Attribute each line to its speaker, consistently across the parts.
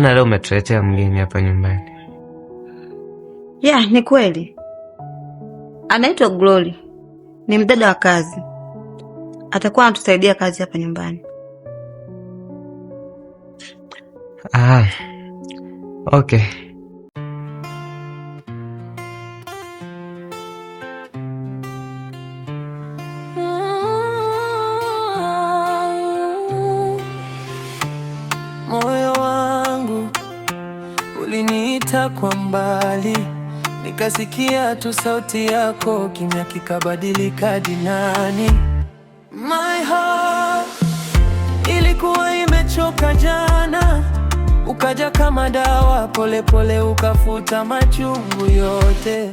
Speaker 1: Mbona leo umetuletea mgeni hapa nyumbani?
Speaker 2: Ni kweli. Anaitwa Glory. Ni mdada wa kazi. Atakuwa anatusaidia kazi hapa nyumbani.
Speaker 1: Okay.
Speaker 3: Moyo wangu uliniita kwa mbali, nikasikia tu sauti yako, kimya kikabadilika dinani. My heart ilikuwa imechoka jana, ukaja kama dawa, pole pole ukafuta machungu yote.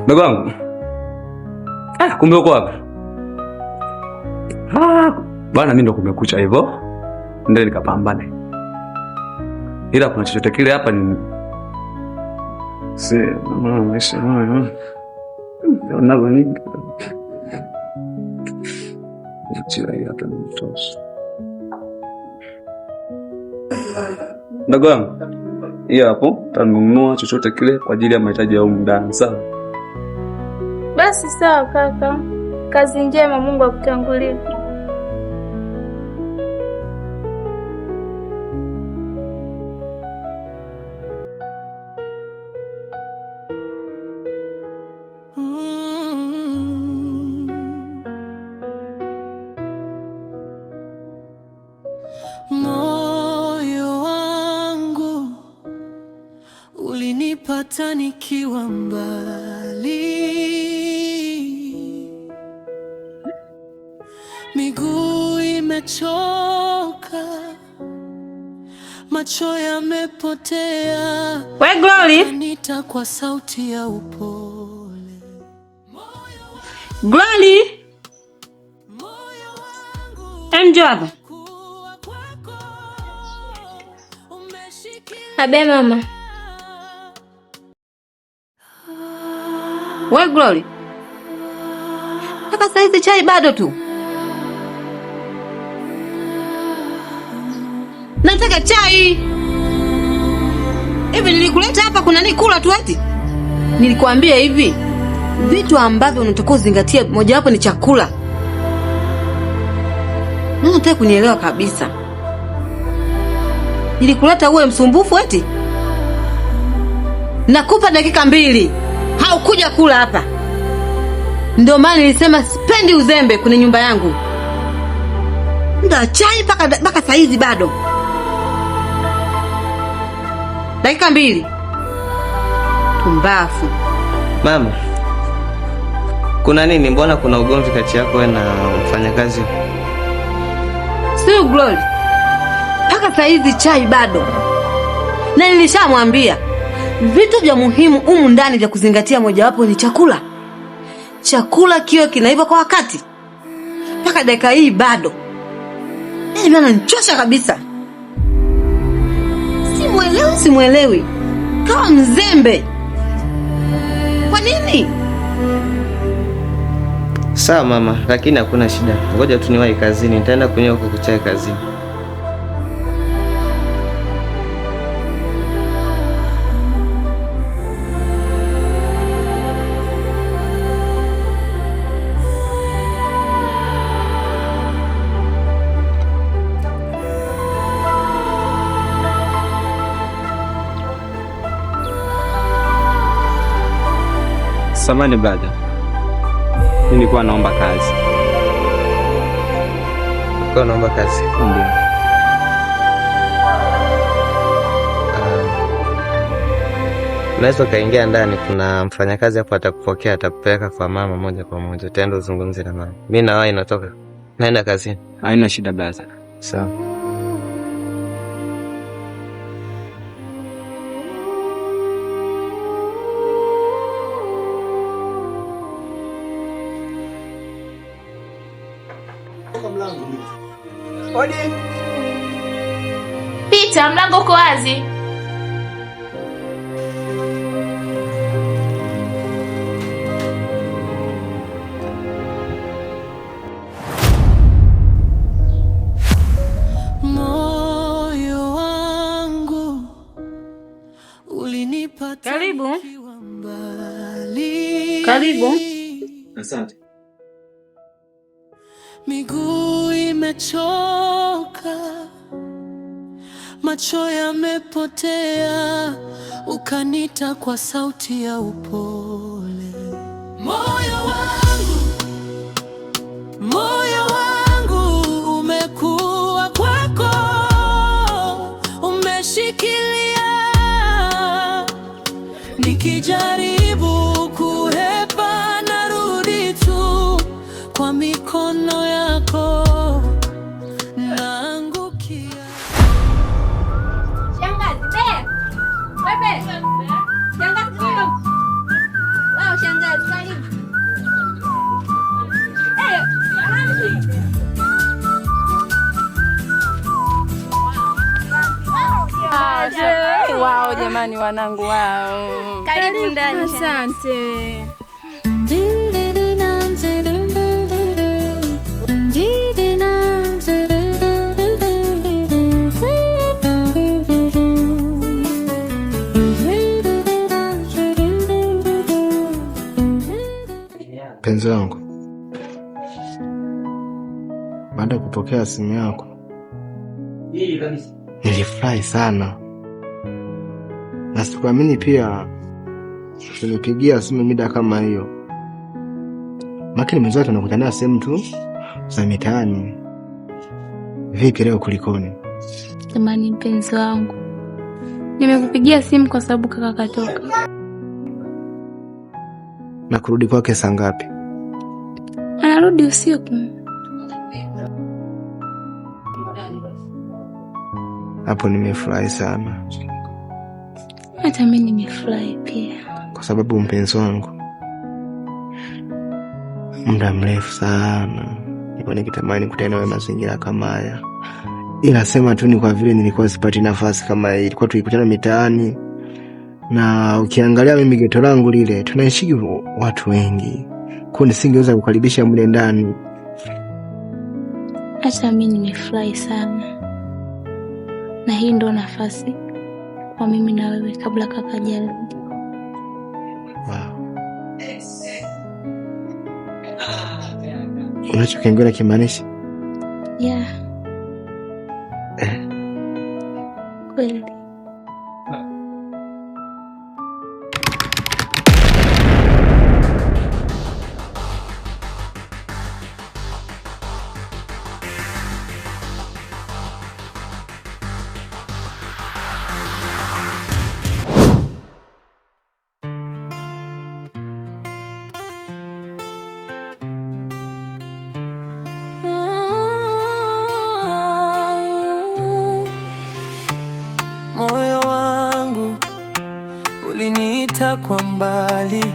Speaker 4: Ndugu wangu. Kumbe uko wapi? Bwana mimi ndo kumekucha hivyo. Ndio nikapambane. Ila kuna chochote kile hapa ni Ndio nini? Hata ni mtoto. Ndugu wangu. Hiyo hapo tanunua chochote kile kwa ajili ya mahitaji ya humu ndani, sawa?
Speaker 5: Basi sawa kaka. Kazi njema, Mungu akutangulie.
Speaker 3: Moyo wangu ulinipata nikiwa mbali, miguu imechoka, macho yamepotea.
Speaker 2: We Glory,
Speaker 3: nita kwa sauti ya upole.
Speaker 2: Glory, njoo.
Speaker 5: Abe mama.
Speaker 2: We Glory, mpaka saizi chai bado tu? Nataka chai. Hivi nilikuleta hapa kuna nini kula tu eti? Nilikwambia hivi, vitu ambavyo unatakiwa uzingatie moja wapo ni chakula. Unataka kunielewa kabisa. Nilikuleta uwe msumbufu eti? Nakupa dakika 2. Haukuja kula hapa. Ndio maana nilisema sipendi uzembe kwenye nyumba yangu. Ndio chai mpaka saizi bado. Dakika 2. Tumbafu.
Speaker 1: Mama. Kuna nini? Mbona kuna ugomvi kati yako wewe na mfanyakazi?
Speaker 2: Sio Glory. Mpaka saizi chai bado. Na nilishamwambia vitu vya muhimu humu ndani vya kuzingatia mojawapo ni chakula. Chakula kiwe kinaiva kwa wakati. Mpaka dakika hii bado. Mimi ananichosha kabisa. Simuelewi. Kama mzembe. Kwa nini?
Speaker 1: Sawa mama, lakini hakuna shida. Ngoja tu niwahi kazini, nitaenda kunywa huko kuchai kazini.
Speaker 4: Samahani brother. Nilikuwa naomba kazi.
Speaker 1: Kwa naomba kazi?
Speaker 4: Ndio.
Speaker 1: Unaweza kaingia ndani, kuna mfanyakazi hapo atakupokea, atakupeleka kwa mama moja kwa moja. Utaenda uzungumze na mama. Mimi na wewe natoka. Naenda kazini.
Speaker 4: Haina shida brother.
Speaker 1: Sawa. Odi.
Speaker 5: Pita, mlango uko wazi.
Speaker 3: Moyo wangu ulinipa.
Speaker 2: Karibu. Karibu.
Speaker 4: Asante.
Speaker 3: Miguu imechoka, macho yamepotea, ukanita kwa sauti ya upole. Moyo wangu umekuwa kwako, umeshikilia, nikijaribu kuhepa narudi tu kwa mikono yako, naangukia.
Speaker 2: Shangazi, wewe. Shangazi, wao shangazi, karibu.
Speaker 6: Wao jamani, wanangu wao.
Speaker 2: Karibu ndani.
Speaker 6: Asante.
Speaker 7: Mpenzi wangu, baada ya kupokea simu yako nilifurahi sana, na sikuamini pia unipigia simu mida kama hiyo. Makini mwenzetu tunakutana sehemu tu za mitaani. Vipi leo, kulikoni?
Speaker 5: Jamani mpenzi wangu, nimekupigia simu kwa sababu kaka katoka.
Speaker 7: Na kurudi kwake saa ngapi?
Speaker 5: Anarudi usiku.
Speaker 7: Hapo nimefurahi sana.
Speaker 5: Hata mimi nimefurahi pia,
Speaker 7: kwa sababu mpenzi wangu, muda mrefu sana nilikuwa nikitamani kutana nawe mazingira kama haya, ila sema tu ni kwa vile nilikuwa sipati nafasi kama hii. Ilikuwa tukikutana mitaani, na ukiangalia mimi geto langu lile tunaishi watu wengi, kwa nisingeweza kukaribisha mle ndani.
Speaker 5: Hata mimi nimefurahi sana, na hii ndo nafasi kwa mimi na wewe kabla kaka hajarudi.
Speaker 7: Wow. Unachokiongea kimaanisha?
Speaker 5: Yeah. Kweli.
Speaker 3: Moyo wangu uliniita kwa mbali,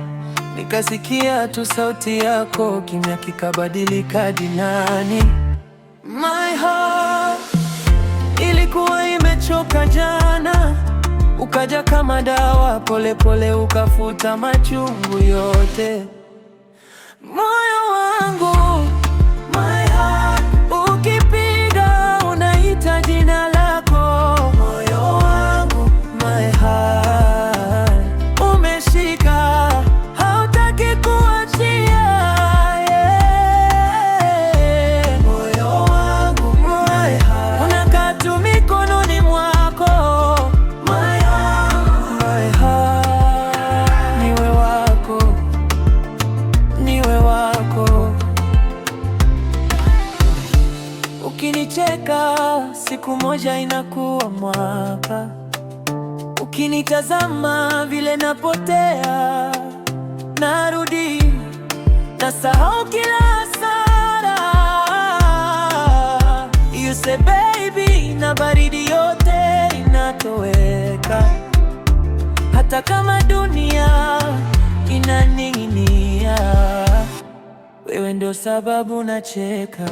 Speaker 3: nikasikia tu sauti yako, kimya kikabadilika dinani. My heart ilikuwa imechoka jana, ukaja kama dawa, pole pole ukafuta machungu yote. Moyo wangu, my heart, ukipiga unaita jina lako. Moyo wangu, my heart, umeshika, hautaki kuachia, yeah. Moyo wangu, my heart, unakaa tu mikononi mwako. My heart, my heart, niwe wako, niwe wako. Ukinicheka siku moja inakuwa mwaka, ukinitazama vile napotea, narudi nasahau kila hasara. You say baby, na baridi yote inatoweka, hata kama dunia inaning'inia, wewe ndio sababu nacheka.